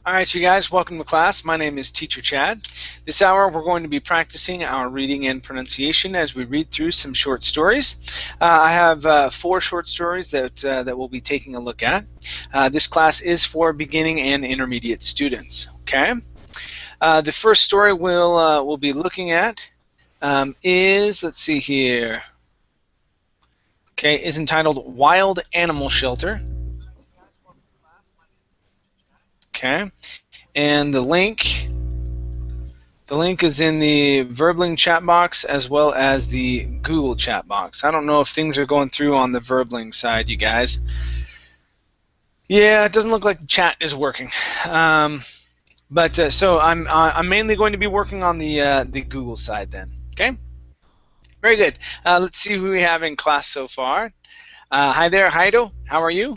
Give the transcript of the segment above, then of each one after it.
All right, you guys, welcome to class. My name is Teacher Chad. This hour we're going to be practicing our reading and pronunciation as we read through some short stories. I have 4 short stories that we'll be taking a look at. This class is for beginning and intermediate students. Okay. The first story we'll be looking at is, let's see here. Okay, is entitled Wild Animal Shelter. Okay, and the link is in the Verbling chat box as well as the Google chat box. I don't know if things are going through on the Verbling side, you guys. Yeah, it doesn't look like the chat is working. So I'm mainly going to be working on the Google side then. Okay, very good. Let's see who we have in class so far. Hi there, Heido. How are you?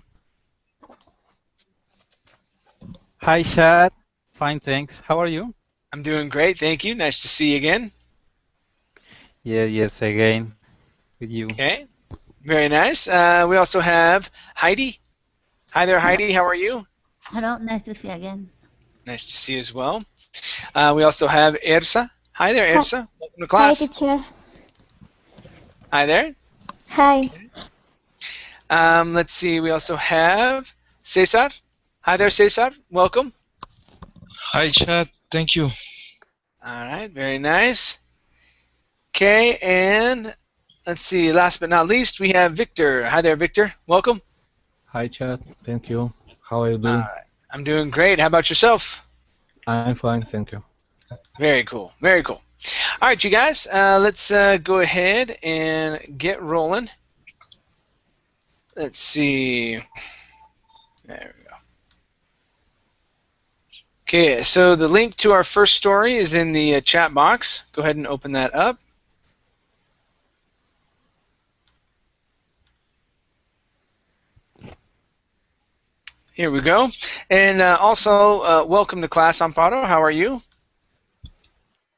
Hi, Chad. Fine, thanks. How are you? I'm doing great, thank you. Nice to see you again. Yes, again with you. Okay, very nice. We also have Heidi. Hi there, Hello. Heidi. How are you? Hello, nice to see you again. Nice to see you as well. We also have Ersa. Hi there, Hi. Ersa. Welcome to Hi, class. teacher. Hi there. Hi. Let's see. We also have Cesar. Hi there, Cesar. Welcome. Hi, Chad. Thank you. All right, very nice. Okay, and let's see. Last but not least, we have Victor. Hi there, Victor. Welcome. Hi, Chad. Thank you. How are you doing? All right. I'm doing great. How about yourself? I'm fine, thank you. Very cool. Very cool. All right, you guys. Let's go ahead and get rolling. Let's see. There we go. Okay, so the link to our first story is in the chat box. Go ahead and open that up. Here we go. And also, welcome to class, Amparo. How are you?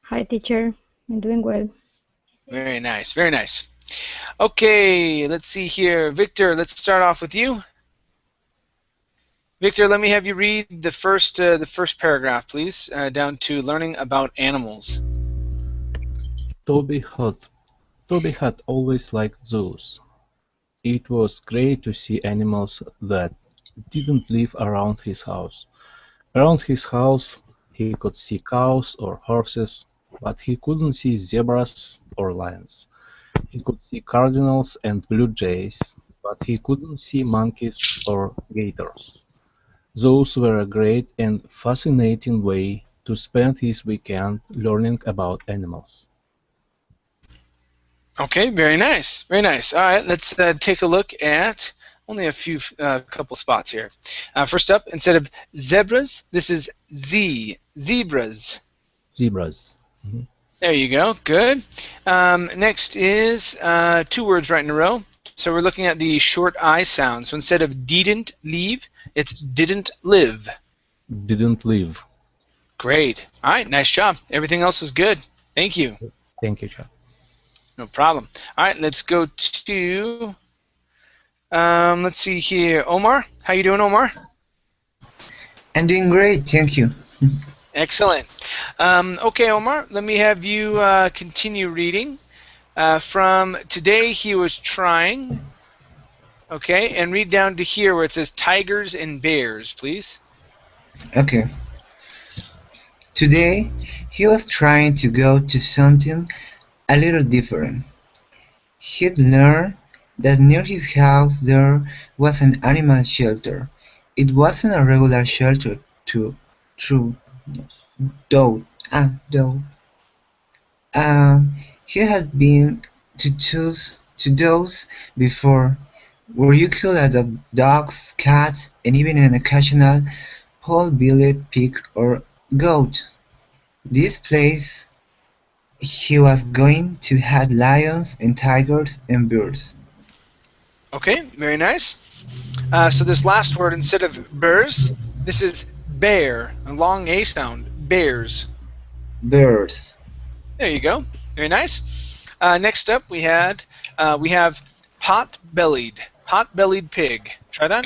Hi, teacher. I'm doing well. Very nice, very nice. Okay, let's see here. Victor, let's start off with you. Victor, let me have you read the first paragraph, please, down to learning about animals. Toby had always liked zoos. It was great to see animals that didn't live around his house. Around his house, he could see cows or horses, but he couldn't see zebras or lions. He could see cardinals and blue jays, but he couldn't see monkeys or gators. Those were a great and fascinating way to spend his weekend learning about animals. Okay, very nice, very nice. All right, let's take a look at only a few couple spots here. First up, instead of zebras, this is zebras. Zebras. There you go, good. Next is 2 words right in a row. So we're looking at the short I sound. So instead of didn't leave, it's didn't live. Didn't live. Great. All right, nice job. Everything else was good. Thank you. Thank you, Chad. No problem. All right, let's go to, let's see here. Omar, how you doing, Omar? I'm doing great, thank you. Excellent. Okay, Omar, let me have you continue reading from today he was trying, okay, and read down to here where it says tigers and bears, please. Okay. Today, he was trying to go to something a little different. He'd learned that near his house there was an animal shelter. It wasn't a regular shelter, though. He had been to those before, where you could adopt dogs, cats, and even an occasional pot-bellied pig or goat. This place he was going to had lions and tigers and bears. Okay, very nice. So this last word, instead of bears, this is bear, a long A sound, bears. Bears. There you go. Very nice. Next up, we have pot-bellied pig. Try that.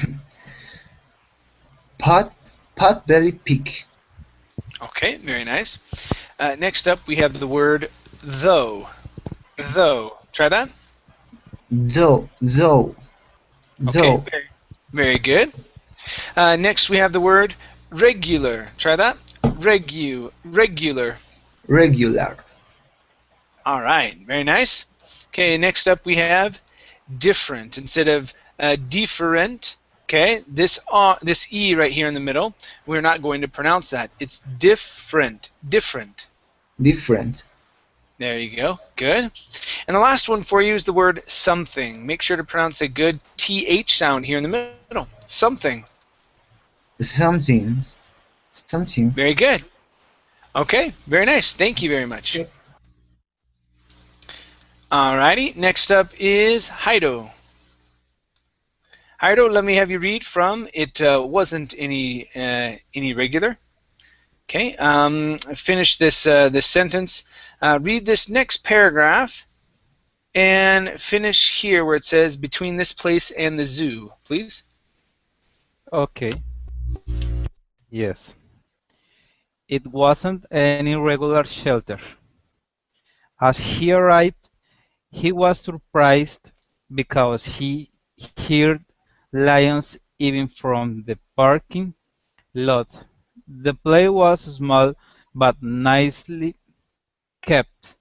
pot-bellied pig. Okay, very nice. Next up, we have the word though. Though. Try that. Though. Okay, very good. Next, we have the word regular. Try that. Regular. Regular. All right, very nice. Okay, next up we have different instead of different. Okay, this e right here in the middle, we're not going to pronounce that. It's different. Different. There you go. Good. And the last one for you is the word something. Make sure to pronounce a good th sound here in the middle. Something. Something. Very good. Okay, very nice. Thank you very much. Yep. Alrighty, next up is Hido. Hido, let me have you read from It Wasn't Any Regular. Okay, finish this this sentence. Read this next paragraph and finish here where it says between this place and the zoo, please. Okay. Yes. It wasn't any regular shelter. As he arrived, he was surprised because he heard lions even from the parking lot. The place was small but nicely kept.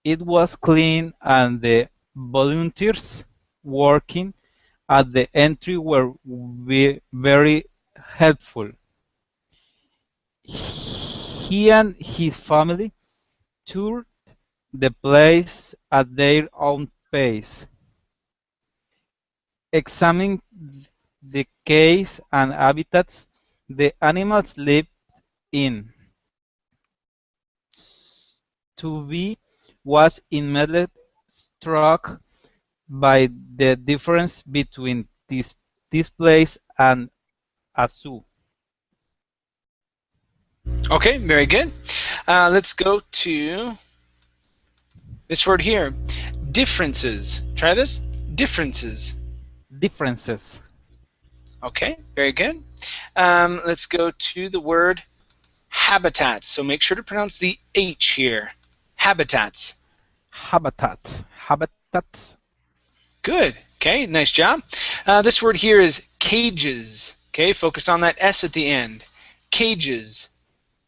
It was clean and the volunteers working at the entry were very helpful. He and his family toured the place at their own pace, examining the caves and habitats the animals lived in. Toby was immediately struck by the difference between this place and a zoo. Okay, very good. Let's go to this word here. Differences. Try this. Differences. Differences. Okay, very good. Let's go to the word habitats. So make sure to pronounce the H here. Habitats. Habitats. Good. Okay, nice job. This word here is cages. Okay, focus on that S at the end. Cages.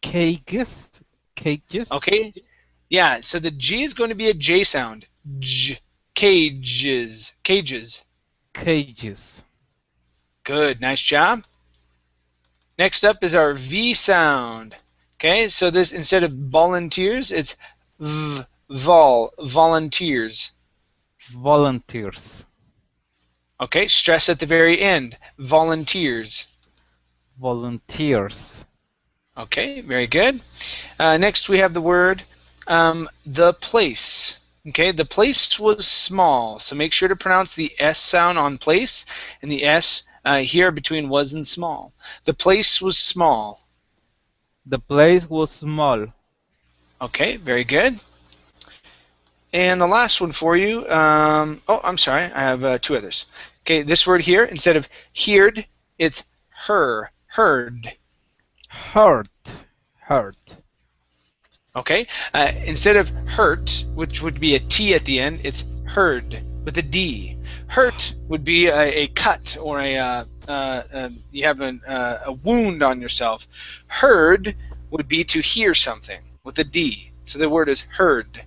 Cages. Okay. Yeah, so the G is going to be a J sound. J. Cages. Good. Nice job. Next up is our V sound. Okay, so this instead of volunteers, it's v. Volunteers. Okay, stress at the very end. Volunteers. Okay, very good. Next we have the word the place. Okay, the place was small, so make sure to pronounce the S sound on place and the S here between was and small. The place was small. Okay, very good. And the last one for you, oh, I'm sorry, I have two others. Okay, this word here, instead of heard, it's heard. Okay, instead of hurt, which would be a T at the end, it's heard with a D. Hurt would be a cut or you have a wound on yourself. Heard would be to hear something with a D. So the word is heard.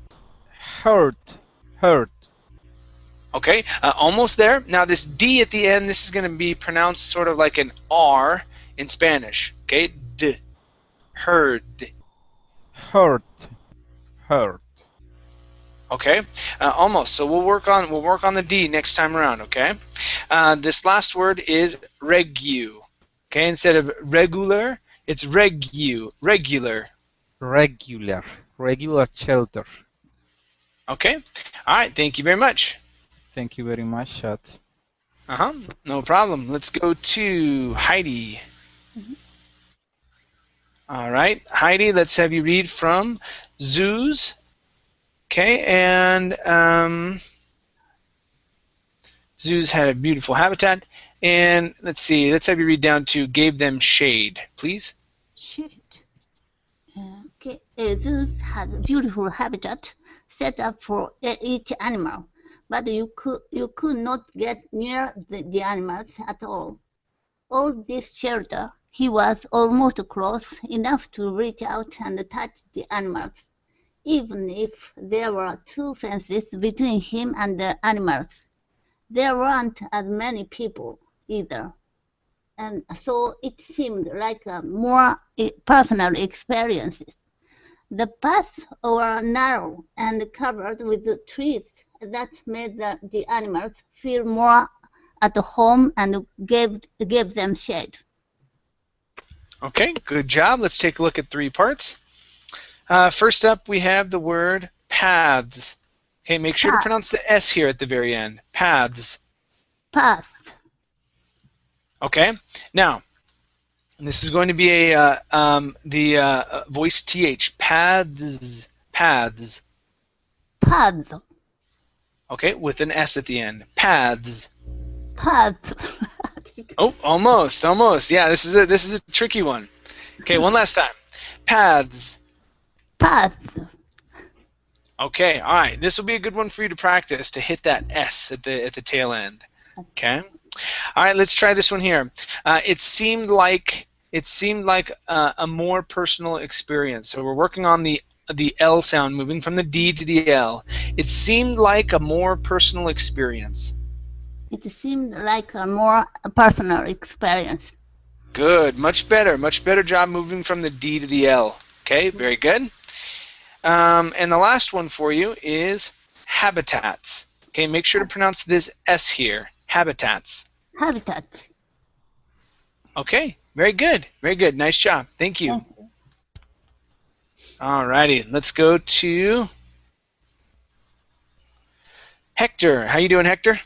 Okay, almost there. Now this D at the end, this is going to be pronounced sort of like an R in Spanish. Okay, D. Heard. Okay, almost. So we'll work on the D next time around. Okay, this last word is regu. Okay, instead of regular, it's regular shelter. Okay, all right. Thank you very much. Thank you very much, Chat. No problem. Let's go to Heidi. All right, Heidi, let's have you read from zoos. Okay, and zoos had a beautiful habitat. And let's see, let's have you read down to gave them shade, please. Shade. Okay. Zoos had a beautiful habitat set up for each animal, but you could not get near the animals at all. All this shelter, he was almost close enough to reach out and touch the animals, even if there were 2 fences between him and the animals. There weren't as many people either, and so it seemed like a more personal experience. The paths were narrow and covered with trees that made the animals feel more at home and gave them shade. Okay, good job. Let's take a look at 3 parts. First up, we have the word paths. Okay, make sure to pronounce the S here at the very end. Paths. Path. Okay, now this is going to be the voice TH. Paths. Paths. Paths. Okay, with an S at the end. Paths. Path. Oh, almost. Yeah, this is a tricky one. Okay, one last time. Paths. Path. Okay, all right. This will be a good one for you to practice, to hit that S at the tail end. Okay. All right, let's try this one here. It seemed like a more personal experience. So we're working on the L sound, moving from the D to the L. It seemed like a more personal experience. It seemed like a more personal experience. Good, much better job moving from the D to the L. Okay, very good. And the last one for you is habitats. Okay, make sure to pronounce this S here. Habitats. Habitat. Okay, very good. Nice job. Thank you. Alrighty, let's go to Hector. How you doing, Hector?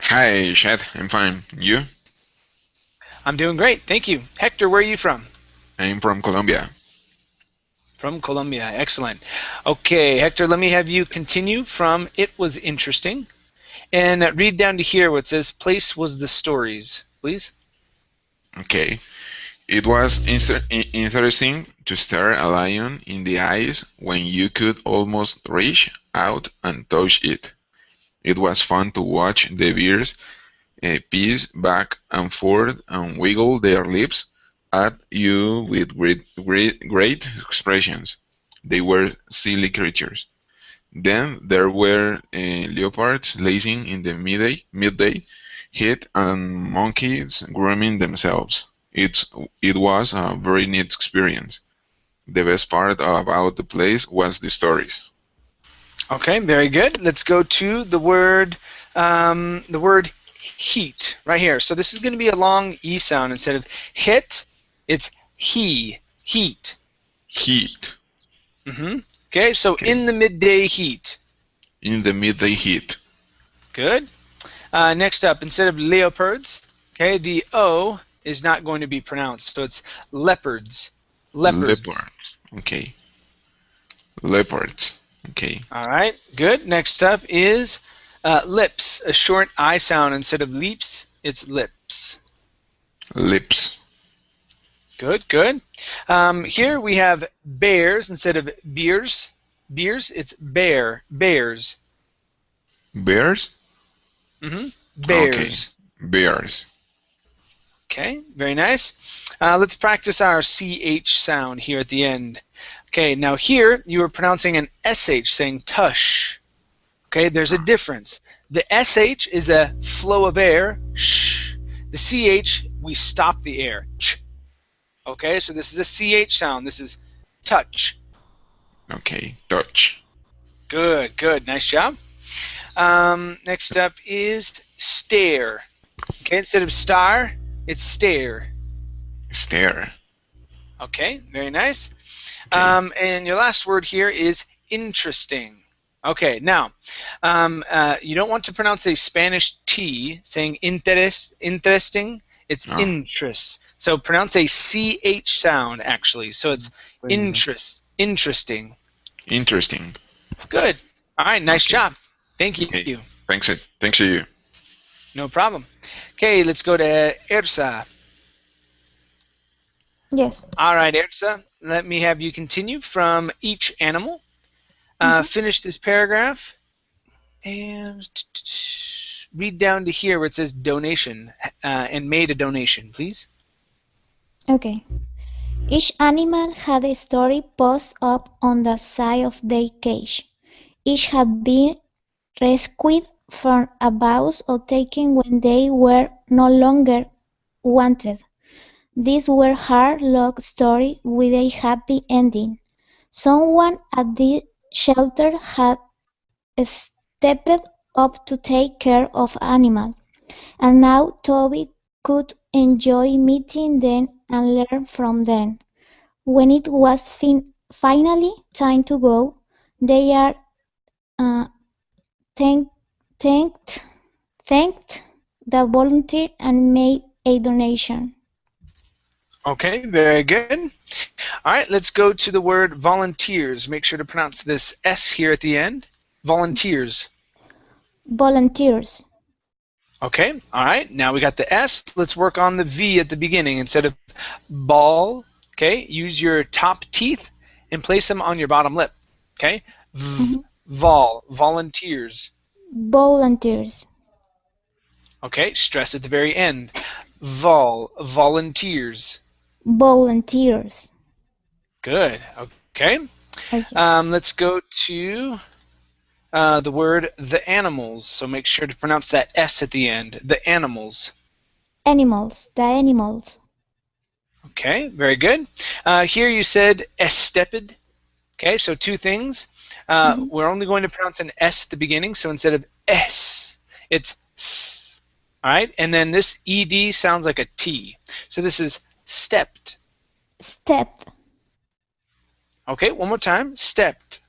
Hi, Chad. I'm fine. You? I'm doing great, thank you. Hector, where are you from? I'm from Colombia. From Colombia, excellent. Okay, Hector, let me have you continue from "It was interesting," and read down to here where it says "Place was the stories," please. Okay. It was interesting to stare a lion in the eyes when you could almost reach out and touch it. It was fun to watch the bears pace back and forth and wiggle their lips at you with great expressions. They were silly creatures. Then there were leopards lazing in the midday heat and monkeys grooming themselves. It was a very neat experience. The best part about the place was the stories. Okay, very good. Let's go to the word heat right here. So this is going to be a long E sound. Instead of hit, it's heat. Heat. Okay, so Okay. in the midday heat. In the midday heat. Good. Next up, instead of leopards, okay, the O is not going to be pronounced, so it's leopards. Leopards. Okay. Leopards. Okay. All right, good. Next up is lips, a short I sound. Instead of leaps, it's lips. Lips. Good. Here we have bears instead of beers. Beers, it's bears. Bears? Bears. Okay. Bears. Okay, very nice. Let's practice our CH sound here at the end. Okay, now here you are pronouncing an SH, saying tush. Okay, there's a difference. The SH is a flow of air, shh. The CH, we stop the air, ch. Okay, so this is a CH sound. This is touch. Okay, touch. Good, nice job. Next up is stare. Okay, instead of star, it's stare. Stare. Okay, very nice. Okay. And your last word here is interesting. Okay, now, you don't want to pronounce a Spanish T, saying interesting. It's interest. So pronounce a CH sound, actually. So it's interesting. Interesting. Good. All right, nice job. Thank you. Okay. Thanks to you. No problem. Okay, let's go to Ersa. Yes. All right, Ersa, let me have you continue from each animal. Finish this paragraph and read down to here where it says donation and made a donation, please. Okay. Each animal had a story posted up on the side of their cage. Each had been rescued from abuse or taken when they were no longer wanted. These were hard luck stories with a happy ending. Someone at the shelter had stepped up to take care of animals, and now Toby could enjoy meeting them and learn from them. When it was finally time to go, they are uh, thank- thanked thanked the volunteer and made a donation. Okay, very good. All right, let's go to the word volunteers. Make sure to pronounce this S here at the end. Volunteers. Volunteers. Okay, all right, now we got the S. Let's work on the V at the beginning. Instead of ball, okay, use your top teeth and place them on your bottom lip. Okay, volunteers. Volunteers. Okay, stress at the very end. Volunteers. Volunteers. Good, okay. Okay. Let's go to the word the animals. So make sure to pronounce that S at the end. The animals. Animals. The animals. Okay, very good. Here you said estepid. Okay, so two things. We're only going to pronounce an S at the beginning, so instead of S, it's S. All right, and then this ED sounds like a T. So this is stepped. Step. Okay, one more time. Stepped.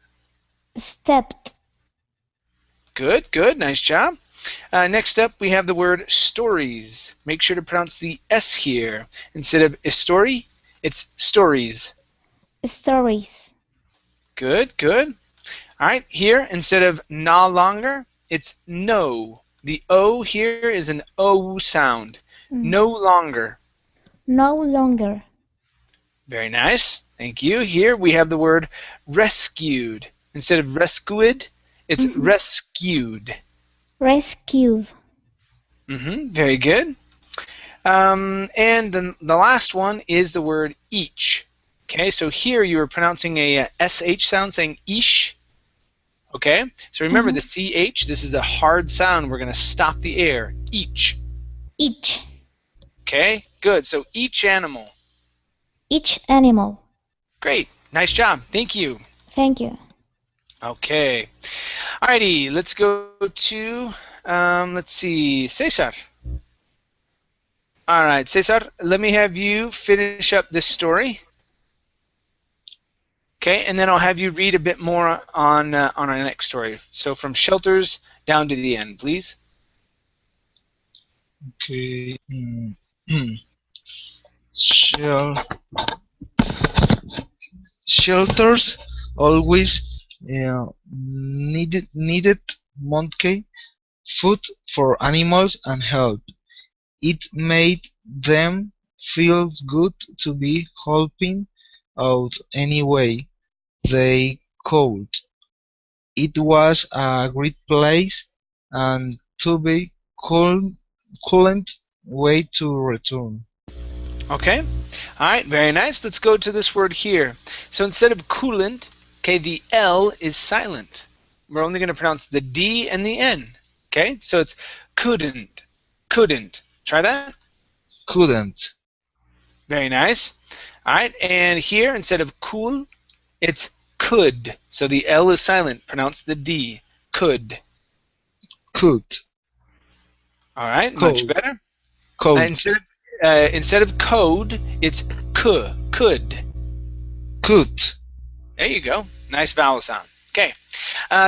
Stepped. Good, good, nice job. Next up, we have the word stories. Make sure to pronounce the S here. Instead of a story, it's stories. Stories. Good, good. All right, here, instead of no longer, it's no. The O here is an O sound. No longer. No longer. Very nice. Thank you. Here we have the word rescued. Instead of rescued, it's rescued. Rescued. Very good. And then the last one is the word each. Okay, so here you are pronouncing a SH sound, saying ish. Okay, so remember the CH, this is a hard sound. We're going to stop the air. Each. Each. Okay, good. So each animal. Each animal. Great. Nice job. Thank you. Thank you. Okay. Alrighty, let's go to, let's see, Cesar. All right, Cesar, let me have you finish up this story. Okay, and then I'll have you read a bit more on our next story. So from shelters down to the end, please. Okay. Shel- Shelters always needed monkey food for animals and help. It made them feel good to be helping out any way they could. It was a great place, and Toby couldn't wait to return. Okay. All right, very nice. Let's go to this word here. So instead of coolant, okay, the L is silent. We're only going to pronounce the D and the N. Okay, so it's couldn't. Couldn't. Try that. Couldn't. Very nice. All right, and here instead of cool, it's could. So the L is silent. Pronounce the D. Could. Could. All right, Cold. much better. Cold. Instead of code, it's could. Could. There you go. Nice vowel sound. Okay.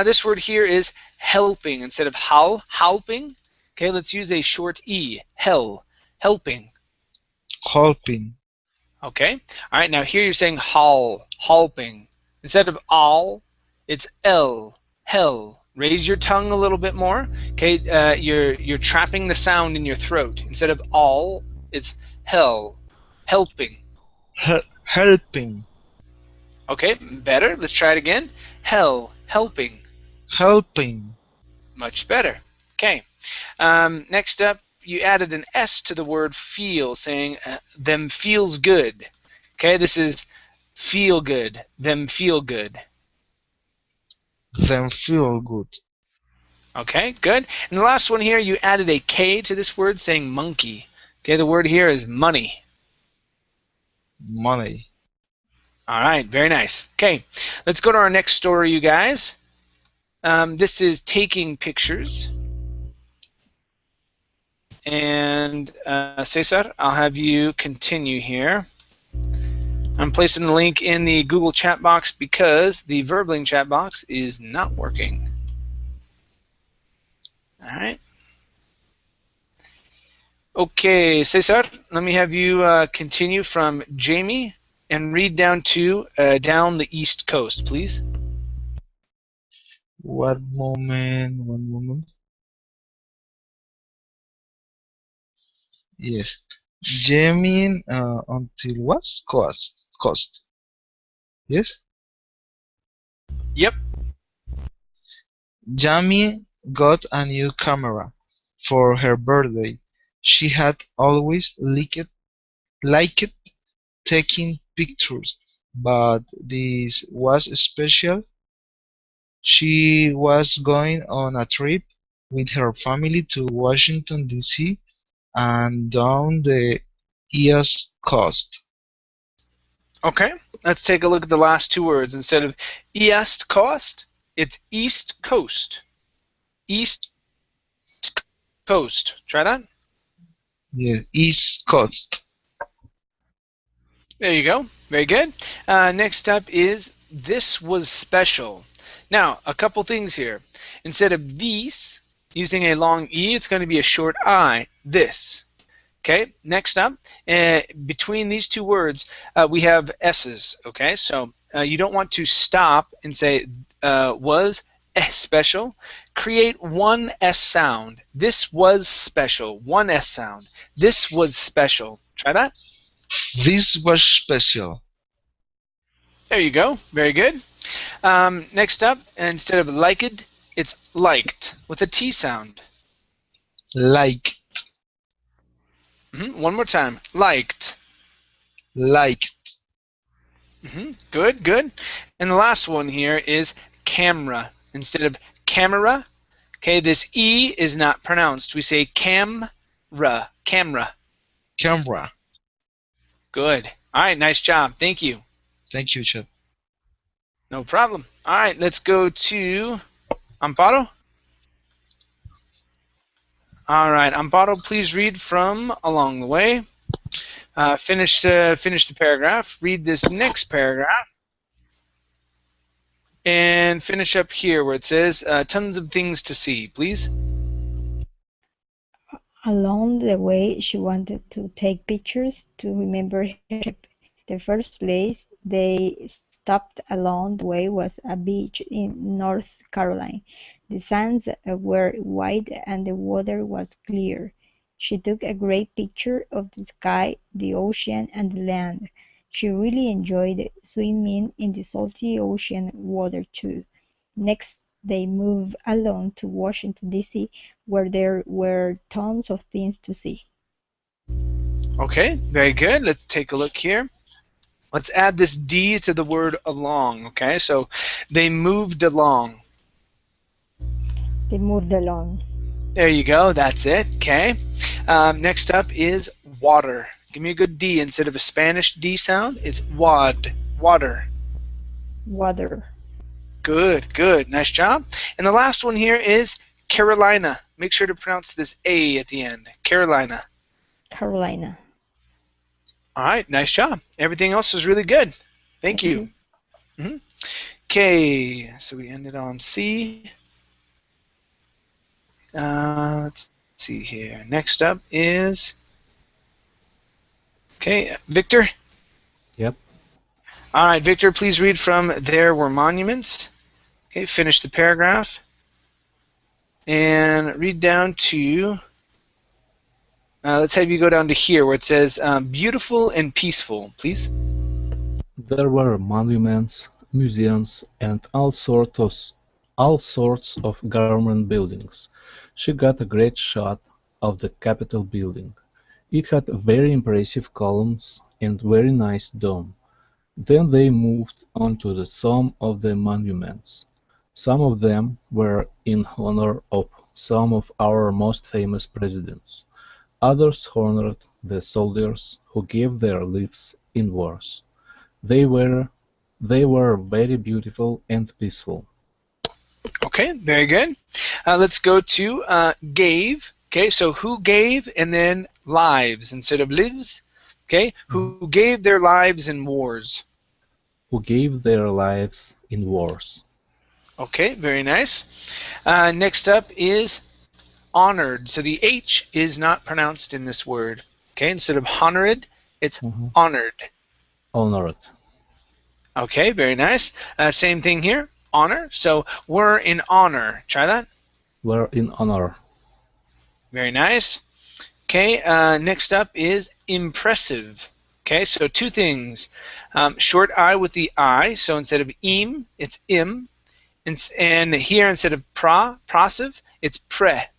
This word here is helping. Instead of helping. Okay, let's use a short E. Helping. Helping. Okay. All right, now here you're saying helping. Instead of all, it's L. Raise your tongue a little bit more. Okay, you're trapping the sound in your throat. Instead of all, it's hell, helping. Helping. Okay, better. Let's try it again. Hell, helping. Helping. Much better. Okay. Next up, you added an S to the word feel, saying them feels good. Okay, this is feel good. Them feel good. Them feel good. Okay, good. And the last one here, you added a K to this word, saying monkey. Okay, the word here is money. Money. All right, very nice. Okay, let's go to our next story, you guys. This is taking pictures. And Cesar, I'll have you continue here. I'm placing the link in the Google chat box because the Verbling chat box is not working. All right. Okay, Cesar, let me have you continue from Jamie and read down to down the East Coast, please. One moment. Yes. Jamie until what cost? Yes? Yep. Jamie got a new camera for her birthday. She had always liked taking pictures, but this was special. She was going on a trip with her family to Washington, D.C. and down the East Coast. Okay, let's take a look at the last two words. Instead of East Coast, it's East Coast. East Coast. Try that. Yeah, East Coast. There you go. Very good. Next up is this was special. Now, a couple things here. Instead of these, using a long E, it's going to be a short I. This. Okay, next up, between these two words, we have S's. Okay, so you don't want to stop and say was special. Create one S sound. This was special. One S sound. This was special. Try that. This was special. There you go. Very good. Next up, instead of liked, it's liked with a T sound. Like. One more time. Liked. Liked. Good, good. And the last one here is camera. Instead of camera, okay, this E is not pronounced. We say camera. Camera. Camera. Good. All right, nice job. Thank you. Thank you, Chad. No problem. All right, let's go to Amparo. All right, Amparo, please read from along the way. Finish the paragraph. Read this next paragraph. And finish up here where it says tons of things to see, please. Along the way, she wanted to take pictures to remember her trip. The first place they stopped along the way was a beach in North Carolina. The sands were white and the water was clear. She took a great picture of the sky, the ocean, and the land. She really enjoyed swimming in the salty ocean water too. Next, they moved along to Washington, D.C., where there were tons of things to see. Okay, very good. Let's take a look here. Let's add this D to the word along, okay? So they moved along. They moved along. There you go. That's it. Okay. Next up is water. Give me a good D. Instead of a Spanish D sound, it's wad. Water. Water. Good, good. Nice job. And the last one here is Carolina. Make sure to pronounce this A at the end. Carolina. Carolina. All right. Nice job. Everything else was really good. Thank you. Okay. So we ended on C. Let's see here. Next up is, okay, Victor. Yep. All right, Victor, please read from There Were Monuments. Okay, finish the paragraph. and read down to, let's have you go down to here where it says beautiful and peaceful, please. There were monuments, museums, and all sorts of government buildings. She got a great shot of the Capitol building. It had very impressive columns and very nice dome. Then they moved on to some of the monuments. Some of them were in honor of some of our most famous presidents. Others honored the soldiers who gave their lives in wars. They were very beautiful and peaceful. Okay, very good. Let's go to gave. Okay, so who gave, and then lives instead of lives. Okay, who gave their lives in wars. Who gave their lives in wars. Okay, very nice. Next up is honored. So the H is not pronounced in this word. Okay, instead of honored, it's honored. Honored. Okay, very nice. Same thing here, honor. So we're in honor. Try that. We're in honor. Very nice. Okay, next up is impressive. Okay, so two things. Short I with the I, so instead of im, it's im. And here instead of prosive, it's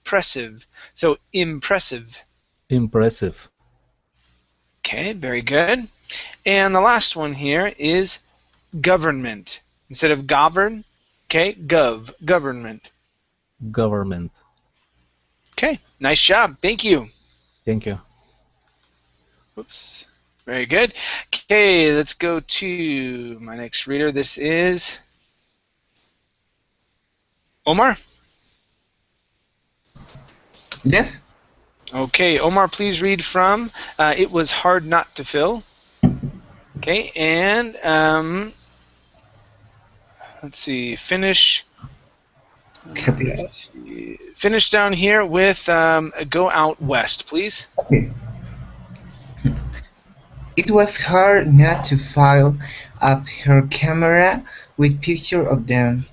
pressive. So impressive. Impressive. Okay, very good. And the last one here is government. Instead of govern, okay, government. Government. Okay, nice job. Thank you. Thank you. Oops. Very good. Okay, let's go to my next reader. This is Omar. Yes. Okay, Omar, please read from It Was Hard Not to Fill. Okay, and let's see, finish down here with Go Out West, please. Okay. It was hard not to file up her camera with pictures of them.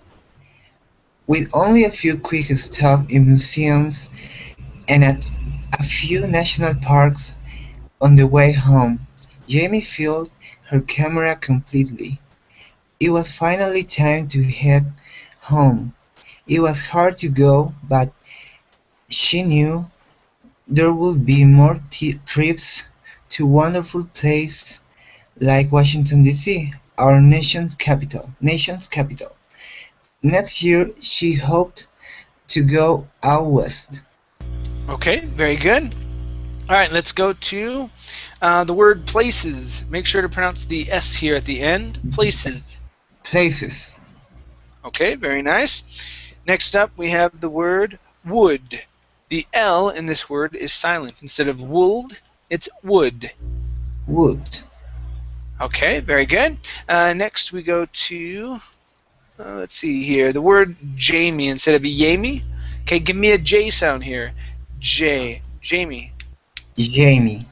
With only a few quick stops in museums and at a few national parks on the way home, Jamie filled her camera completely. It was finally time to head home. It was hard to go, but she knew there would be more trips to wonderful places like Washington, D.C., our nation's capital. Next year, she hoped to go out west. Okay, very good. All right, let's go to the word places. Make sure to pronounce the S here at the end. Places. Places. Okay, very nice. Next up, we have the word wood. The L in this word is silent. Instead of wold, it's wood. Wood. Okay, very good. Next, we go to, let's see here, the word Jamie instead of Yami. Okay, give me a J sound here. J. Jamie. Jamie.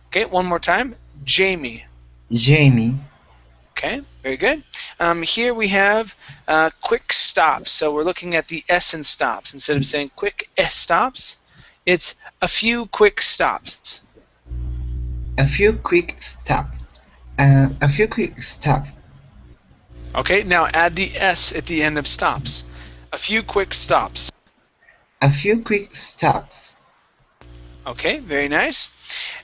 Okay, one more time. Jamie. Jamie. Okay, very good. Here we have quick stops. So we're looking at the S in stops. Instead of saying quick S stops, it's a few quick stops. A few quick stop. A few quick stop. Okay, now add the S at the end of stops. A few quick stops. A few quick stops. Okay, very nice.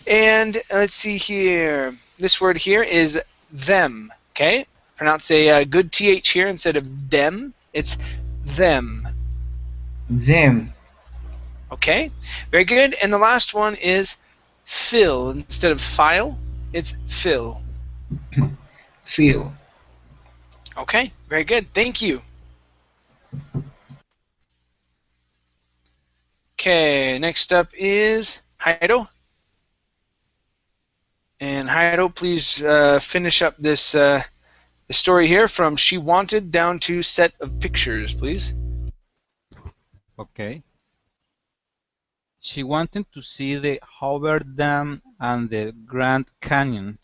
And let's see here. This word here is them. Okay, pronounce a good TH here instead of them. It's them. Them. Okay, very good. And the last one is fill. Instead of file, it's fill. Fill. Okay, very good. Thank you. Okay, next up is Hido. And Hido, please finish up this the story here from She Wanted down to set of pictures, please. Okay. She wanted to see the Hoover Dam and the Grand Canyon.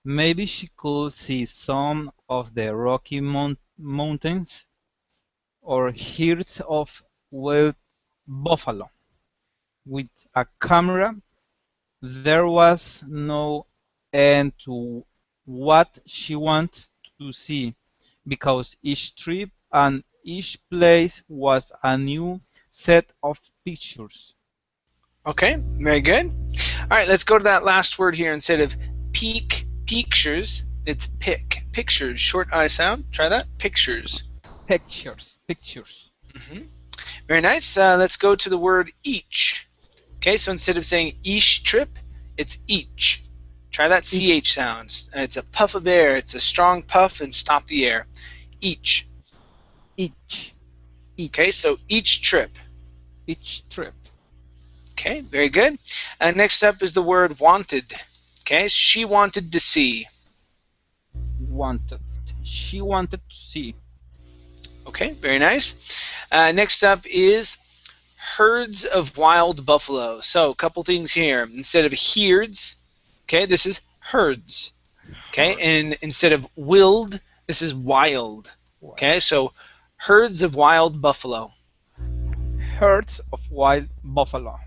Maybe she could see some of the Rocky Mountains or herds of wild buffalo. With a camera, there was no end to what she wanted to see, because each trip and each place was a new set of pictures. Okay, very good. All right, let's go to that last word here. Instead of peek, pictures, it's pick, pictures. Short I sound. Try that. Pictures. Pictures, pictures. Very nice. Let's go to the word each. Okay, so instead of saying each trip, it's each. Try that CH sound. It's a puff of air. It's a strong puff and stop the air. Each. Each. Okay, so each trip. Each trip. Okay, very good. Next up is the word wanted. Okay, she wanted to see. Wanted. She wanted to see. Okay, very nice. Next up is herds of wild buffalo. So a couple things here. Instead of herds, okay, this is herds. Okay, and instead of willed, this is wild. Okay, so herds of wild buffalo. Herds of wild buffalo.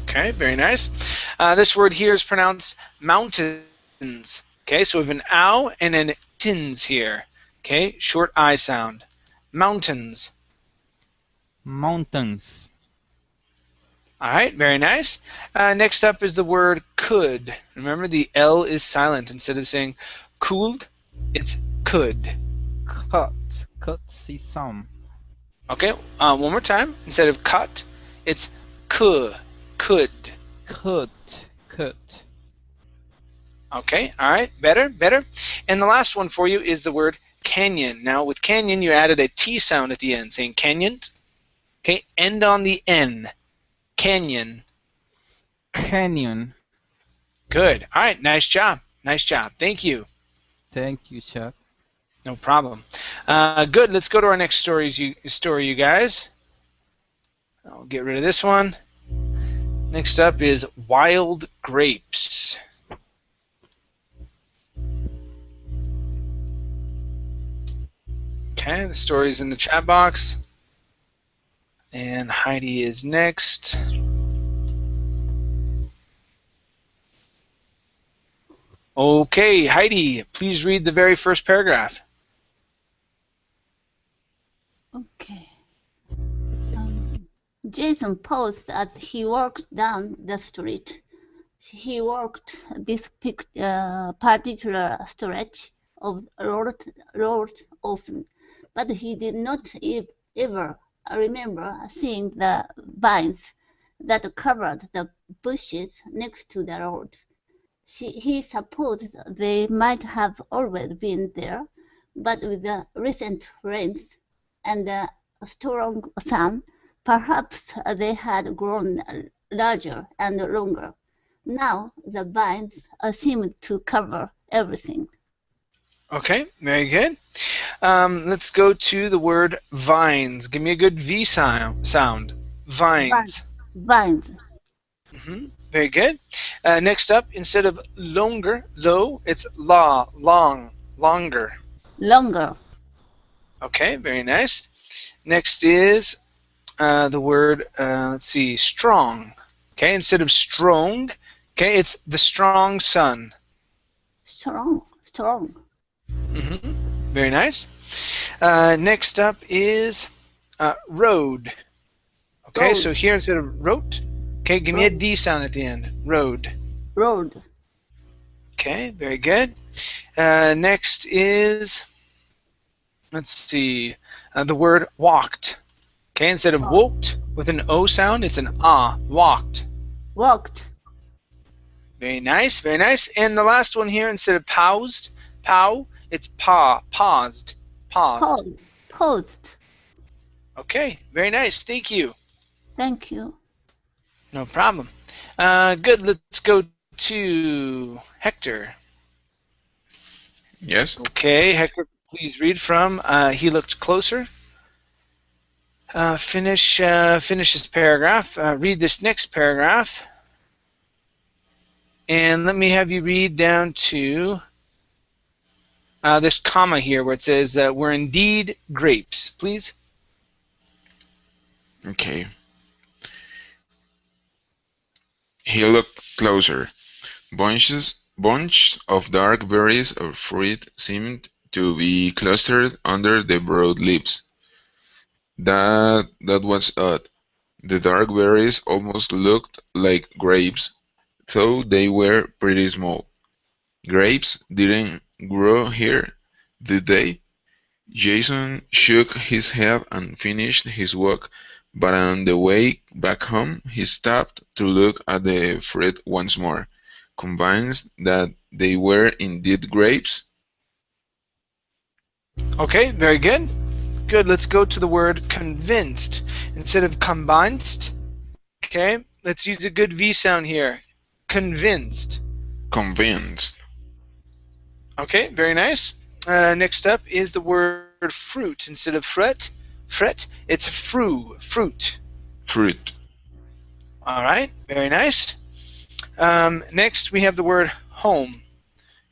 Okay, very nice. This word here is pronounced mountains. Okay, so we have an ow and an tins here. Okay, short I sound. Mountains. Mountains. All right, very nice. Next up is the word could. Remember, the L is silent. Instead of saying cooled, it's could. Could see some. Okay, one more time. Instead of cut, it's could. Could. Okay, all right, better. And the last one for you is the word canyon. Now, with canyon, you added a T sound at the end, saying canyon. Okay, end on the N. Canyon. Canyon. Good. All right, nice job. Thank you. Thank you, Chad. No problem. Good. Let's go to our next story, you guys. I'll get rid of this one. Next up is wild grapes. Okay, the story's in the chat box. And Heidi is next. Okay, Heidi, please read the very first paragraph. Okay. Jason paused as he walked down the street. He walked this particular stretch of road often, but he did not ever remember seeing the vines that covered the bushes next to the road. He supposed they might have always been there, but with the recent rains and the strong sun, perhaps they had grown larger and longer. Now the vines seemed to cover everything. Okay, very good. Let's go to the word vines. Give me a good V sound. Vines. Vines. Very good. Next up, instead of longer, low, it's long, longer. Longer. Okay, very nice. Next is the word, let's see, strong. Okay, instead of strong, okay, it's the strong sun. Strong. Very nice. Next up is road. Okay, so here instead of wrote, okay, give me a D sound at the end. Road. Okay, very good. Next is, let's see, the word walked. Okay, instead of walked with an O sound, it's an ah. Walked. Very nice. And the last one here, instead of paused, it's paused. Okay, very nice. Thank you. No problem. Good. Let's go to Hector. Yes. Okay, Hector, please read from He Looked Closer. Finish this paragraph. Read this next paragraph. And let me have you read down to this comma here where it says, we're indeed grapes, please. Okay. He looked closer. Bunches of dark berries or fruit seemed to be clustered under the broad leaves. That was odd. The dark berries almost looked like grapes, though they were pretty small. Grapes didn't grow here, did they? Jason shook his head and finished his walk, but on the way back home he stopped to look at the fruit once more, convinced that they were indeed grapes. Okay, very good. Good, let's go to the word convinced. Instead of convinced, okay, let's use a good V sound here. Convinced. Convinced. Okay, very nice. Next up is the word fruit. Instead of fret, it's fruit. Fruit. All right, very nice. Next, we have the word home.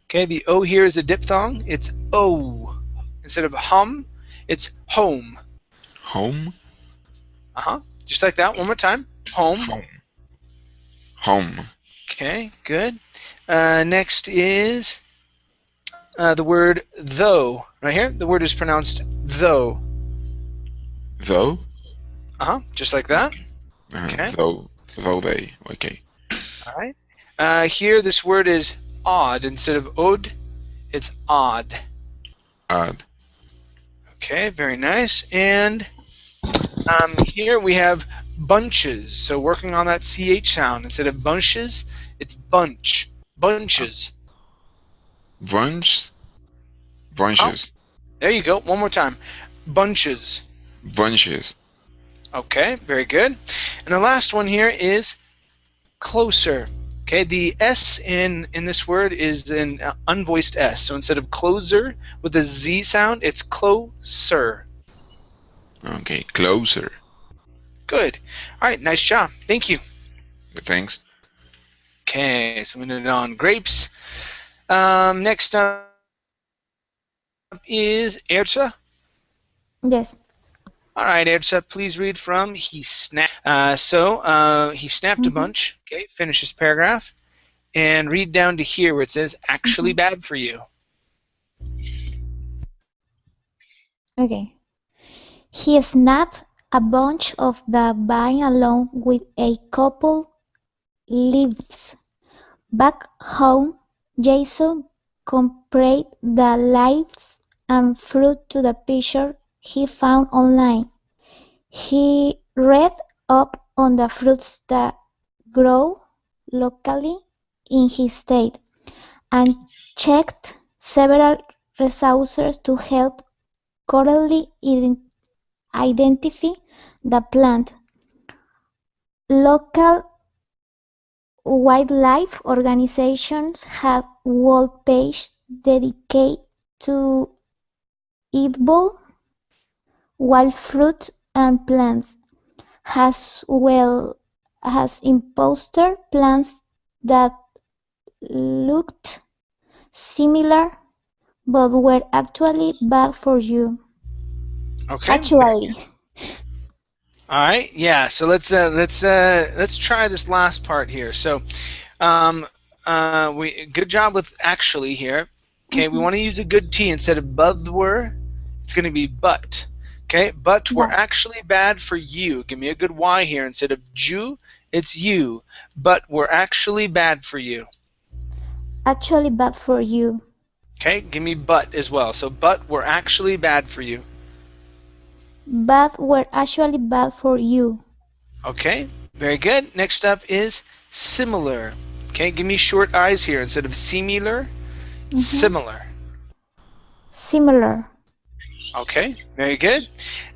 Okay, the O here is a diphthong. It's O. Instead of hum, it's home. Home. Just like that. One more time. Home. Home. Home. Okay, good. Next is the word though. Right here, the word is pronounced though. Though. Just like that. Okay. Though they. Okay. All right. Here, this word is odd. Instead of odd, it's odd. Odd. Okay, very nice. And here we have bunches. So working on that CH sound. Instead of bunches, it's bunch. Bunches. Bunch. Bunches. There you go. One more time. Bunches. Bunches. Okay, very good. And the last one here is closer. Okay, the S in this word is an unvoiced S. So instead of closer with a Z sound, it's closer. Okay, closer. Good. All right, nice job. Thank you. Thanks. Okay, so we ended on grapes. Next up is Erza. Yes. All right, Erza, please read from he snapped. He snapped a bunch. Okay, finish this paragraph. And read down to here where it says, actually bad for you. Okay. He snapped a bunch of the vine along with a couple leaves. Back home, Jason compared the leaves and fruit to the picture he found online. He read up on the fruits that grow locally in his state and checked several resources to help correctly identify the plant. Local wildlife organizations have web pages dedicated to edible wild fruit and plants, as well as imposter plants that looked similar but were actually bad for you. Okay. Actually. All right. Yeah. So let's try this last part here. So, good job with actually here. Okay. We want to use a good T instead of but were. It's going to be but. Okay. But we're actually bad for you. Give me a good Y here instead of Jew. It's you. But we're actually bad for you. Actually bad for you. Okay. Give me but as well. So but we're actually bad for you. But were actually bad for you. Okay, very good. Next up is similar. Okay, give me short I's here instead of similar. Similar. Similar. Okay, very good.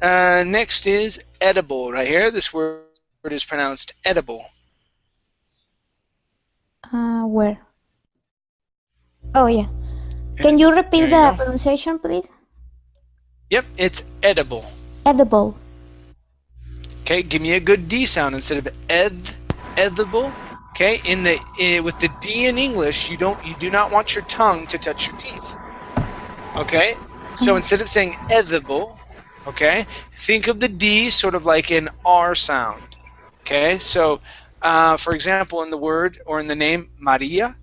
Next is edible right here. This word is pronounced edible. Where? Oh, yeah. Can you repeat the pronunciation, please? Yep, it's edible. Edible. Okay, give me a good D sound instead of edible. Okay, with the D in English, you do not want your tongue to touch your teeth. Okay, so instead of saying edible, Okay, think of the D sort of like an R sound. Okay, so for example, in the word or in the name Maria,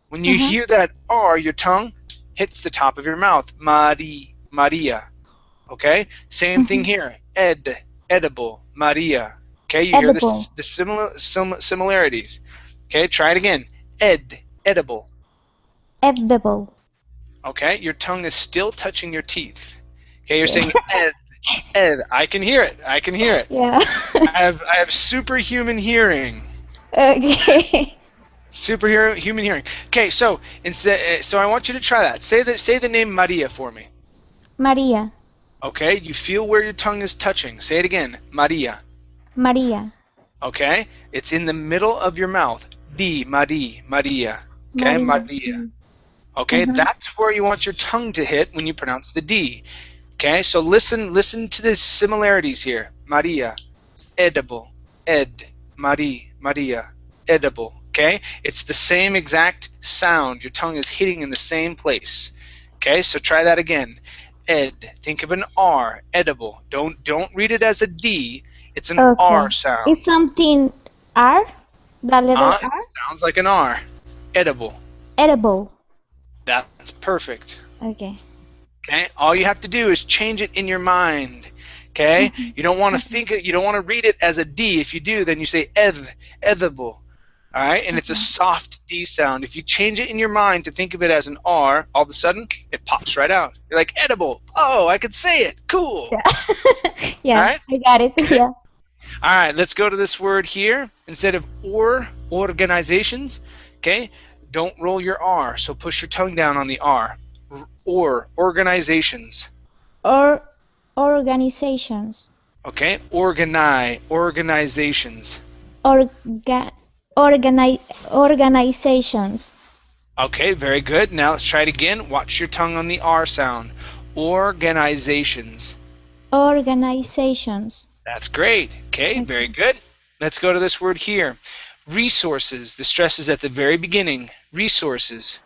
when you Uh-huh. hear that R, your tongue hits the top of your mouth. Maria. Okay, same thing Uh-huh. here. Edible, Maria. Okay, you hear Edible. the similarities. Okay, try it again. Edible. Edible. Okay, your tongue is still touching your teeth. Okay, you're Yeah. saying ed. I can hear it. I can hear it. Yeah. I have superhuman hearing. Okay. Superhuman hearing. Okay, so so I want you to try that. Say the name Maria for me. Maria. Okay, you feel where your tongue is touching. Say it again. Maria. Maria. Okay, it's in the middle of your mouth. Maria. Okay, Maria. Maria. Okay, Uh-huh. that's where you want your tongue to hit when you pronounce the D. Okay, so listen to the similarities here. Maria, edible, Maria, edible. Okay, it's the same exact sound. Your tongue is hitting in the same place. Okay, so try that again. Ed. Think of an R. Edible. Don't read it as a D. It's an R Okay. sound. Is something R? The letter It R? sounds like an R. Edible. Edible. That's perfect. Okay. Okay, all you have to do is change it in your mind. Okay, Mhm. you don't want to think it, you don't want to read it as a D. If you do, then you say edible. All right, and it's a Okay. soft D sound. If you change it in your mind to think of it as an R, all of a sudden it pops right out. You're like edible. Oh, I could say it. Cool. Yeah. All Yeah, right. I got it. Okay. Yeah. All right. Let's go to this word here. Instead of organizations. Okay. Don't roll your R. So push your tongue down on the R. Organizations. Or organizations. Okay, organizations. Orga organizations. Okay, very good. Now let's try it again. Watch your tongue on the R sound. Organizations. Organizations. That's great. Okay, very Okay. good. Let's go to this word here. Resources. The stress is at the very beginning. Resources.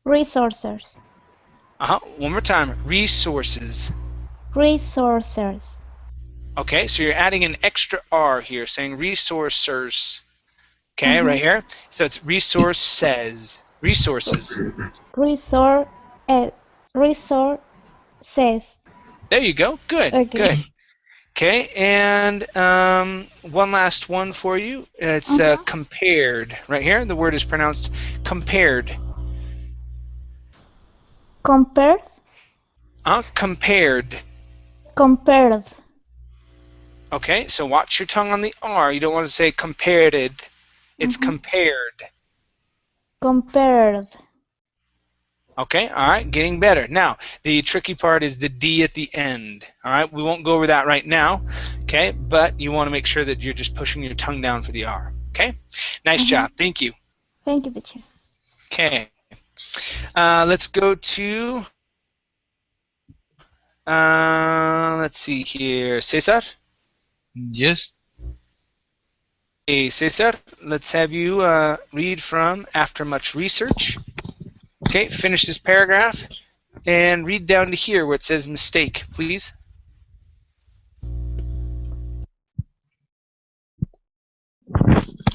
Resources. One more time. Resources. Resources. Okay, so you're adding an extra R here, saying resourcers. Okay, Uh-huh. right here. So it's resources. Resources. Resor resources. There you go. Good, good. Okay. Okay, and one last one for you. It's Uh-huh. compared. Right here, the word is pronounced compared. Compared. Compared. Compared. Okay, so watch your tongue on the R. You don't want to say compared. It's Uh-huh. compared. Compared. Okay, all right, getting better. Now, the tricky part is the D at the end. All right, we won't go over that right now. Okay, but you want to make sure that you're just pushing your tongue down for the R. Okay, nice Uh-huh. job. Thank you. Thank you, teacher. Okay, let's go to, let's see here, Cesar. Yes. Hey, Cesar, let's have you read from After Much Research. Okay, finish this paragraph and read down to here where it says mistake, please.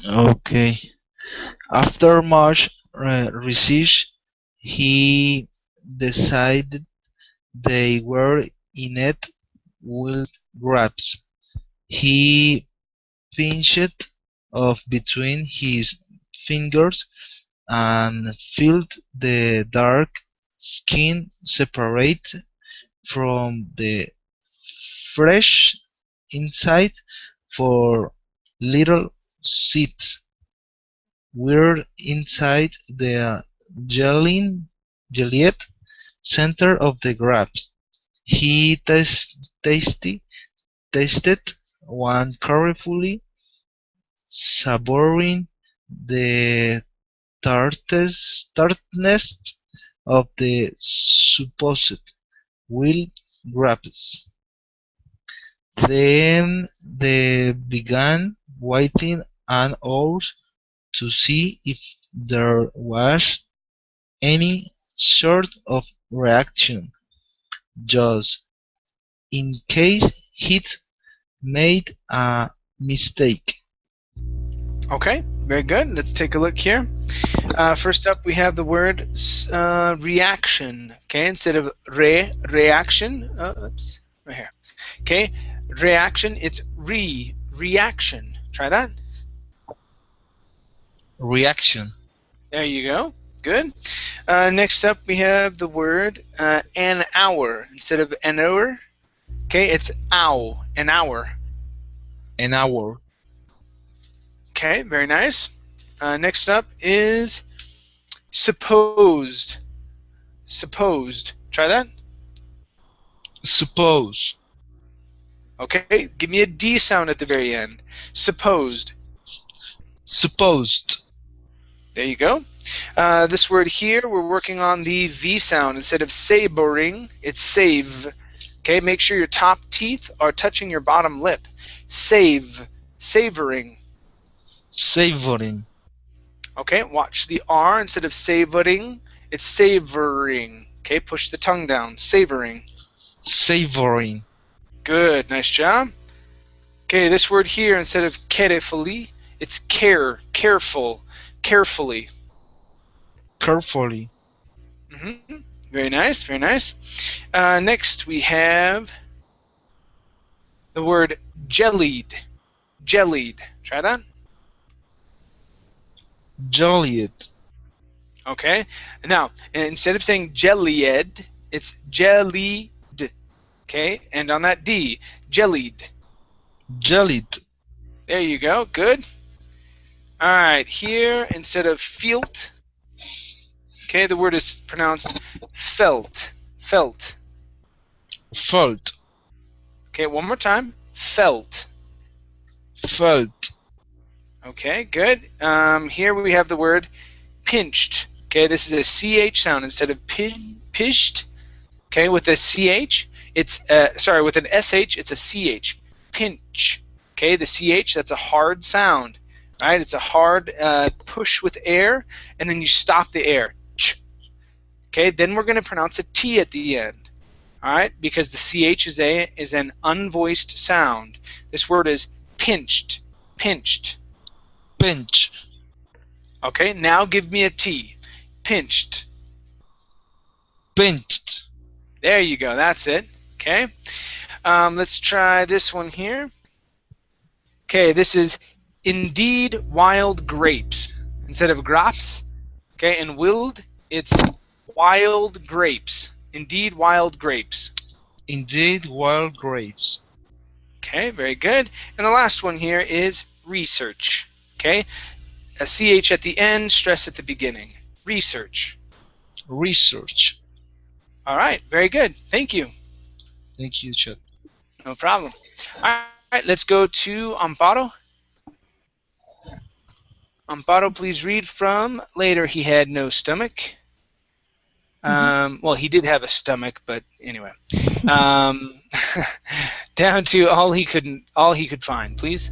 Okay. After much research, he decided they were inept wild grapes. He pinched off between his fingers and felt the dark skin separate from the fresh inside. For little seeds were inside the jellied center of the grapes. He tasted one carefully, savoring the tartness of the supposed wild grapes. Then they began waiting an hour to see if there was any sort of reaction. Just in case he'd made a mistake. Okay, very good. Let's take a look here. First up, we have the word reaction. Okay, instead of reaction, oops, right here. Okay, reaction, it's reaction. Try that. Reaction. There you go. Good. Next up, we have the word an hour. Instead of an hour, okay, it's ow, an hour. An hour. Okay, very nice. Next up is supposed. Supposed. Try that. Suppose. Okay, give me a D sound at the very end. Supposed. Supposed. There you go. This word here, we're working on the V sound. Instead of savoring, it's save. Okay, make sure your top teeth are touching your bottom lip. Save. Savoring. Savoring. Okay, watch the R. Instead of savoring, it's savoring. Okay, push the tongue down. Savoring. Savoring. Good, nice job. Okay, this word here, instead of carefully, it's care, careful, carefully. Carefully. Very nice, very nice. Next we have the word jellied. Jellied. Try that. Jollied. Okay. Now, instead of saying jellied, it's jellied. Okay, and on that D, jellied. Jellied. There you go. Good. All right. Here, instead of felt, okay, the word is pronounced felt. Felt. Felt. Okay, one more time. Felt. Felt. Okay, good. Here we have the word pinched. Okay, this is a CH sound instead of pished. Okay, with a CH, it's sorry, with an SH, it's a CH. Pinch. Okay, the CH, that's a hard sound. Right? It's a hard push with air, and then you stop the air. Ch. Okay, then we're going to pronounce a T at the end. All right, because the CH is an unvoiced sound. This word is pinched. Pinched. Pinch. Okay, now give me a T. Pinched. Pinched. There you go. That's it. Okay. Let's try this one here. Okay, this is indeed wild grapes. Instead of grapes, okay, and wild, it's wild grapes. Indeed wild grapes. Indeed wild grapes. Okay, very good. And the last one here is research. Okay, a CH at the end, stress at the beginning. Research. Research. All right, very good. Thank you. Thank you, Chad. No problem. All right, let's go to Amparo. Amparo, please read from Later He Had No Stomach. Well, he did have a stomach, but anyway. Down to all he could find, please.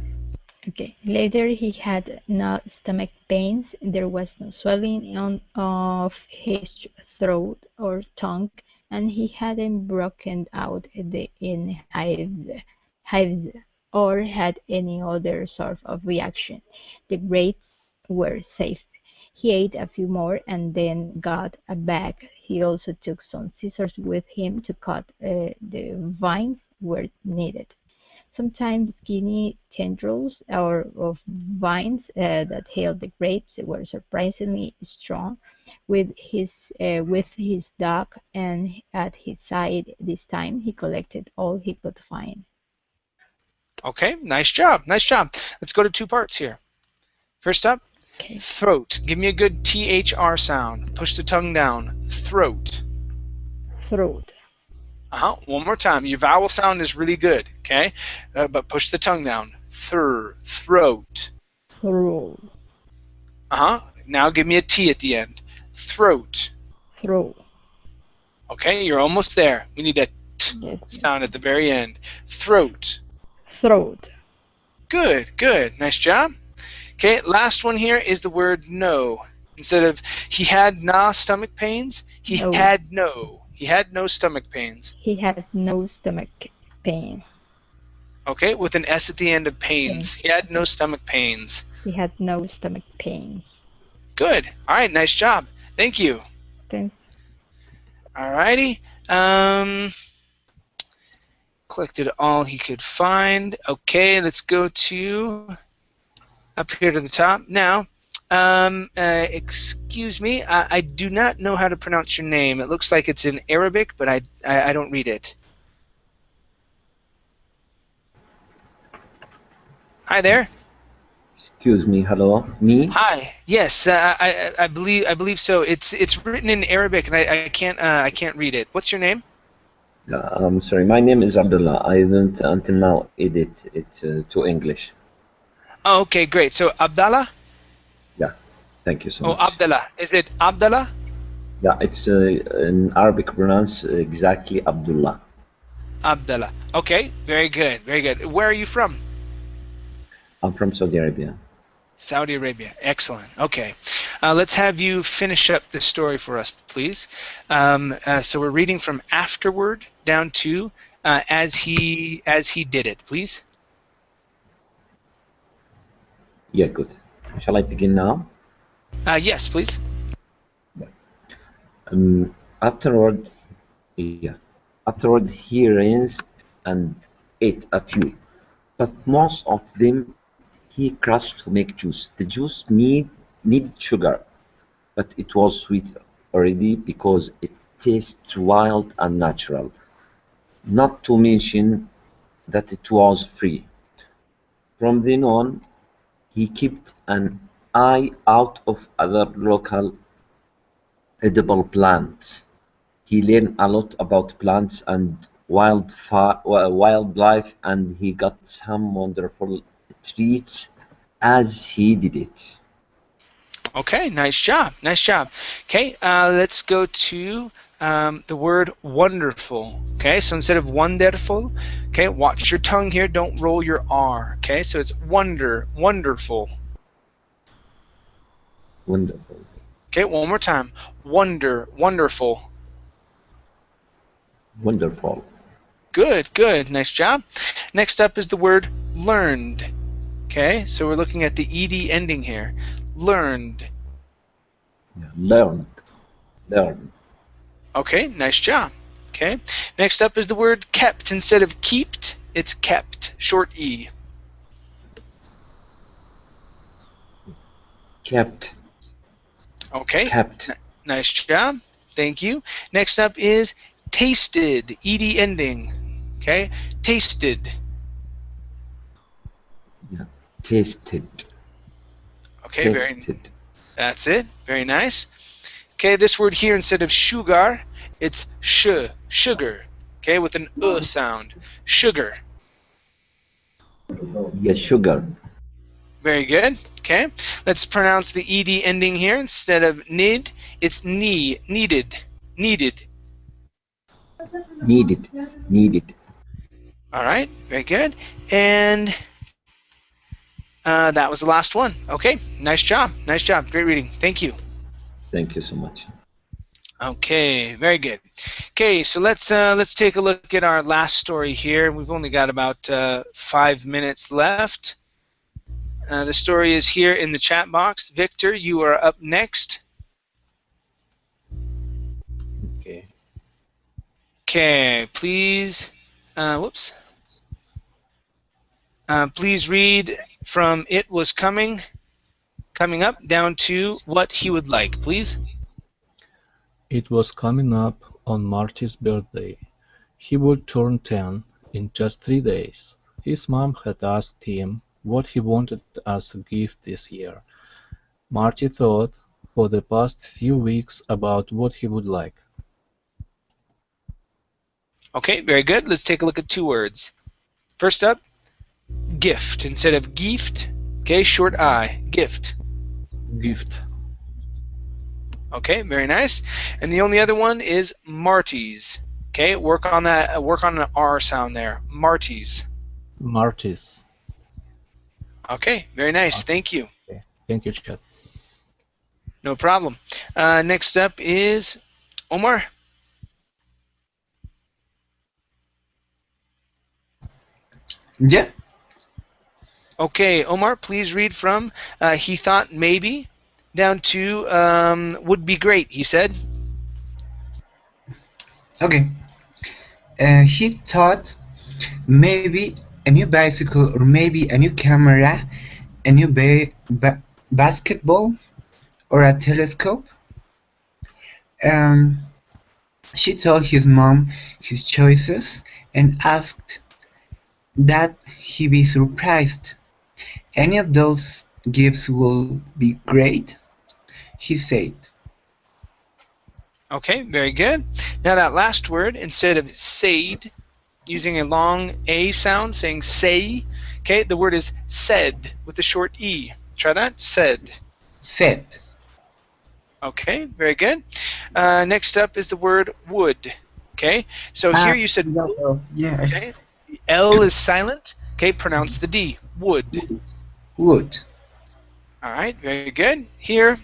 Okay. Later, he had no stomach pains. There was no swelling of his throat or tongue, and he hadn't broken out in hives or had any other sort of reaction. The grapes were safe. He ate a few more and then got a bag. He also took some scissors with him to cut the vines where needed. Sometimes skinny tendrils of vines that held the grapes were surprisingly strong. With his dog and at his side this time, he collected all he could find. Okay, nice job, nice job. Let's go to two parts here. First up, Okay. throat. Give me a good THR sound. Push the tongue down. Throat. Throat. One more time. Your vowel sound is really good, okay? But push the tongue down. Throat. Throat. Now give me a T at the end. Throat. Throat. Okay, you're almost there. We need a T Yes. sound at the very end. Throat. Throat. Good, good. Nice job. Okay, last one here is the word no. Instead of he had no stomach pains, he No. had no. He had no stomach pains. He had no stomach pain. Okay, with an S at the end of pains. He had no stomach pains. He had no stomach pains. Good. All right, nice job. Thank you. Thanks. All righty. Collected all he could find. Okay, let's go to up here to the top. Now, excuse me, I do not know how to pronounce your name. It looks like it's in Arabic, but I don't read it. Hi there. Excuse me, hello, me? Hi. Yes, I believe so. It's written in Arabic, and I can't read it. What's your name? I'm sorry, my name is Abdullah. I didn't until now edit it to English. Oh, okay, great. So Abdallah? Yeah, thank you so Oh, much. Abdallah. Is it Abdallah? Yeah, it's in Arabic pronounced exactly Abdullah. Abdallah. Okay, very good, very good. Where are you from? I'm from Saudi Arabia. Saudi Arabia. Excellent. Okay. Let's have you finish up the story for us, please. So we're reading from afterward down to as he did it, please. Yeah, good. Shall I begin now? Yes, please. Afterward, he rinsed and ate a few, but most of them he crushed to make juice. The juice needed sugar, but it was sweet already because it tastes wild and natural. Not to mention that it was free. From then on, he kept an eye out of other local edible plants. He learned a lot about plants and wildlife, and he got some wonderful treats as he did it. Okay, nice job, nice job. Okay, let's go to the word wonderful. Okay, so instead of wonderful, okay, watch your tongue here, don't roll your R. Okay, so it's wonderful. Wonderful. Okay, one more time. Wonderful. Wonderful. Good, nice job. Next up is the word learned. Okay, so we're looking at the ed ending here. Learned. Learned. Okay, nice job. Okay, next up is the word kept. Instead of keeped, it's kept. Short E. Kept. Okay. Kept. Nice job. Thank you. Next up is tasted. Ed ending. Okay, tasted. Yeah. Tasted. Okay, tasted. That's it. Very nice. Okay, this word here, instead of sugar, it's sugar. Okay, with an sound. Sugar. Yes, sugar. Very good. Okay, let's pronounce the ed ending here. Instead of nid, it's needed. All right, very good. And that was the last one. Okay, nice job. Great reading. Thank you. Thank you so much. Okay, very good. Okay, so let's take a look at our last story here. We've only got about 5 minutes left. The story is here in the chat box. Victor, you are up next. Okay. Okay, please. Whoops. Please read from "It was coming up" down to "What he would like," please. It was coming up on Marty's birthday. He would turn 10 in just 3 days. His mom had asked him what he wanted as a gift this year. Marty thought for the past few weeks about what he would like. Okay, very good. Let's take a look at 2 words. First up, gift. Instead of gift, okay, short I, gift. Gift. Okay, very nice. And the only other one is Marty's. Okay, work on that. Work on an R sound there. Marty's. Marty's. Okay, very nice. Thank you. Okay. Thank you, Chad. No problem. Next up is Omar. Yeah. Okay, Omar, please read from he thought maybe down to would be great, he said. Okay. He thought maybe a new bicycle or maybe a new camera, a new basketball or a telescope. Um, she told his mom his choices and asked that he be surprised. Any of those gifts will be great, he said. Okay, very good. Now that last word, instead of said, using a long A sound, saying say, okay, the word is said with a short E. Try that, said. Said. Okay, very good. Next up is the word would. Okay, so here you said yeah. okay. The L is silent. Okay, pronounce the D. Would. Would. All right, very good. Here,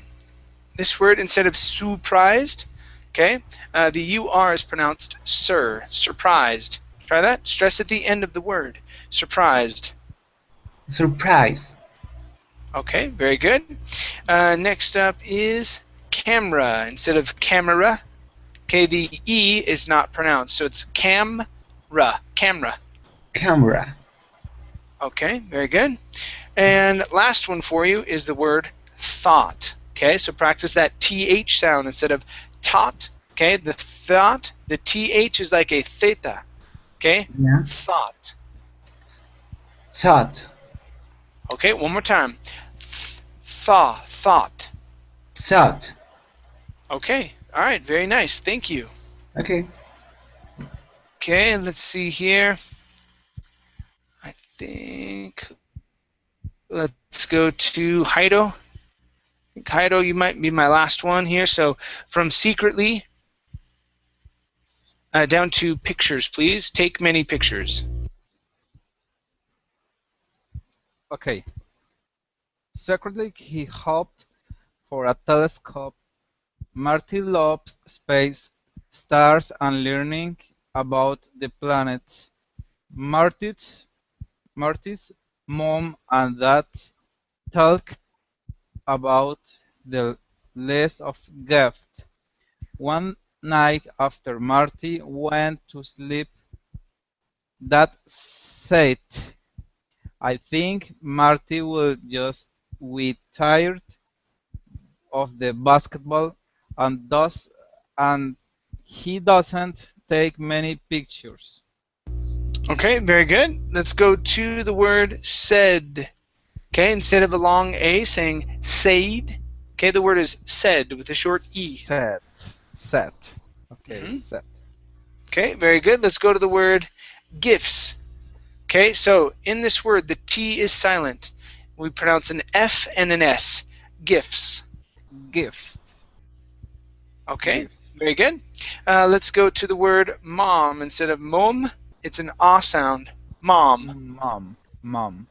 this word, instead of surprised, okay, the UR is pronounced sir, surprised. Try that. Stress at the end of the word. Surprised. Surprise. Okay, very good. Next up is camera. Instead of camera, okay, the E is not pronounced, so it's camera. Camera. Camera. Okay, very good. And last one for you is the word thought. Okay, so practice that TH sound instead of taught. Okay, the thought, the TH is like a theta. Okay, Yeah. thought. Thought. Okay, one more time. Thought. Thought. Okay, all right, very nice. Thank you. Okay. Okay, let's see here. I think let's go to Heido. Heido, you might be my last one here. So from secretly down to pictures, please. Take many pictures. Okay. Secretly, he hoped for a telescope. Marty loves space, stars, and learning about the planets. Marty's mom and dad talked about the list of gifts. One night after Marty went to sleep, Dad said, I think Marty will just be tired of the basketball and he doesn't take many pictures. Okay, very good. Let's go to the word said. Okay, instead of a long A saying said, okay, the word is said with a short E. Set. Okay, set. Okay, very good. Let's go to the word gifts. Okay, so in this word, the T is silent. We pronounce an F and an S. Gifts. Gifts. Okay, very good. Let's go to the word mom. Instead of mom, it's an ah sound. Mom. Mom.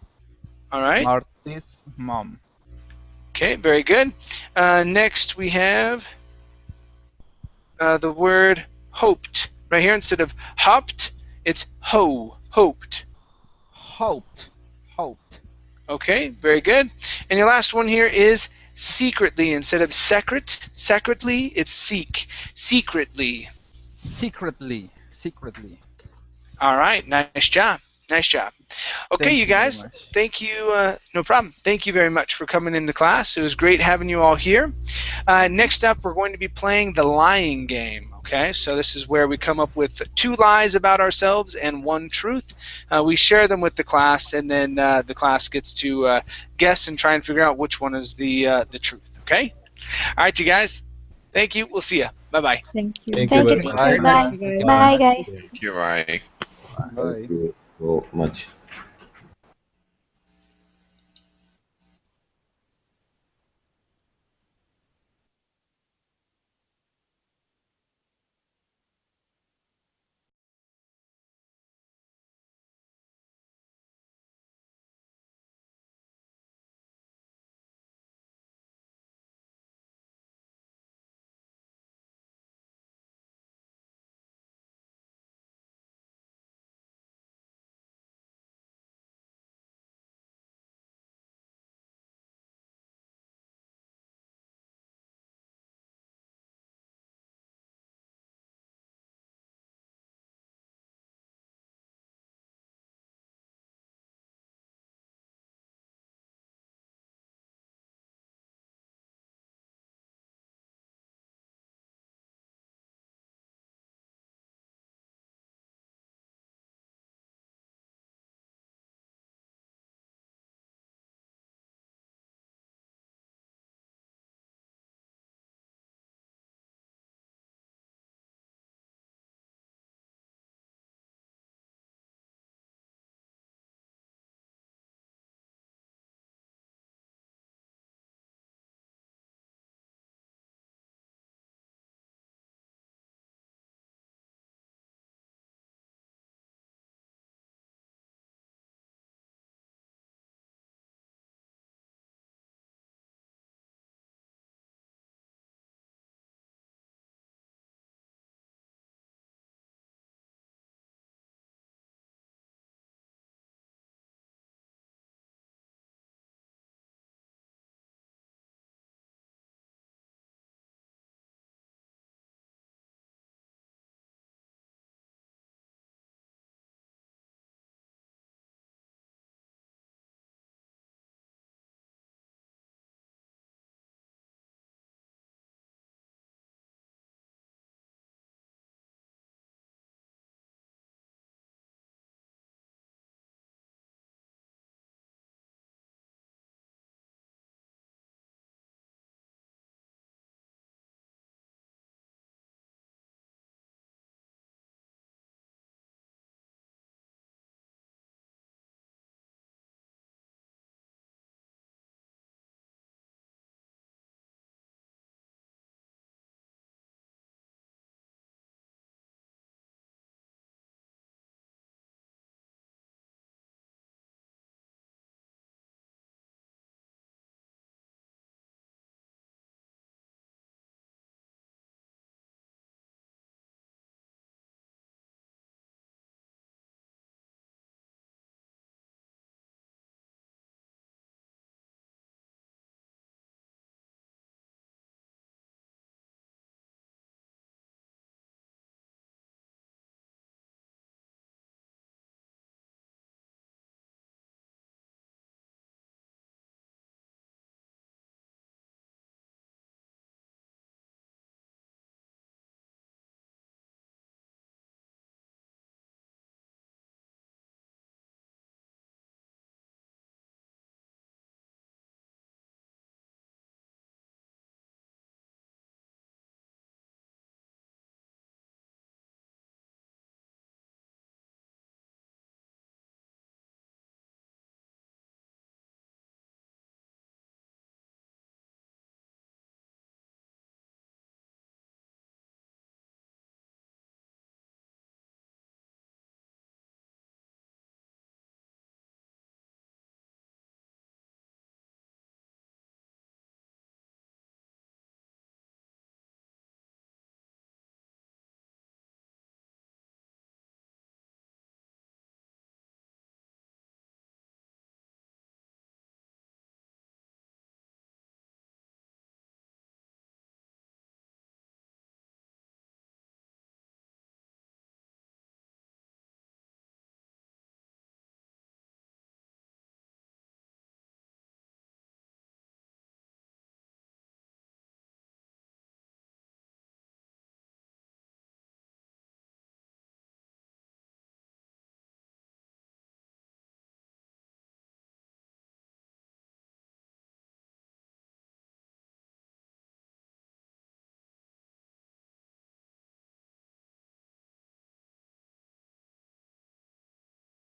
All right. Marty's mom. Okay, very good. Next we have the word hoped. Right here, instead of hopped, it's hoped. Hoped. Okay, very good. And your last one here is secretly. Instead of secretly, it's seek. Secretly. All right, nice job. Okay, Thank you guys, thank you. No problem. Thank you very much for coming into class. It was great having you all here. Next up, we're going to be playing the lying game. Okay, so this is where we come up with 2 lies about ourselves and 1 truth. We share them with the class, and then the class gets to guess and try and figure out which one is the truth. Okay. All right, you guys. Thank you. We'll see you. Bye-bye. Thank you. Thank Thank you, very teacher. much. Bye. Bye, guys. Thank you. Bye. Thank you so much.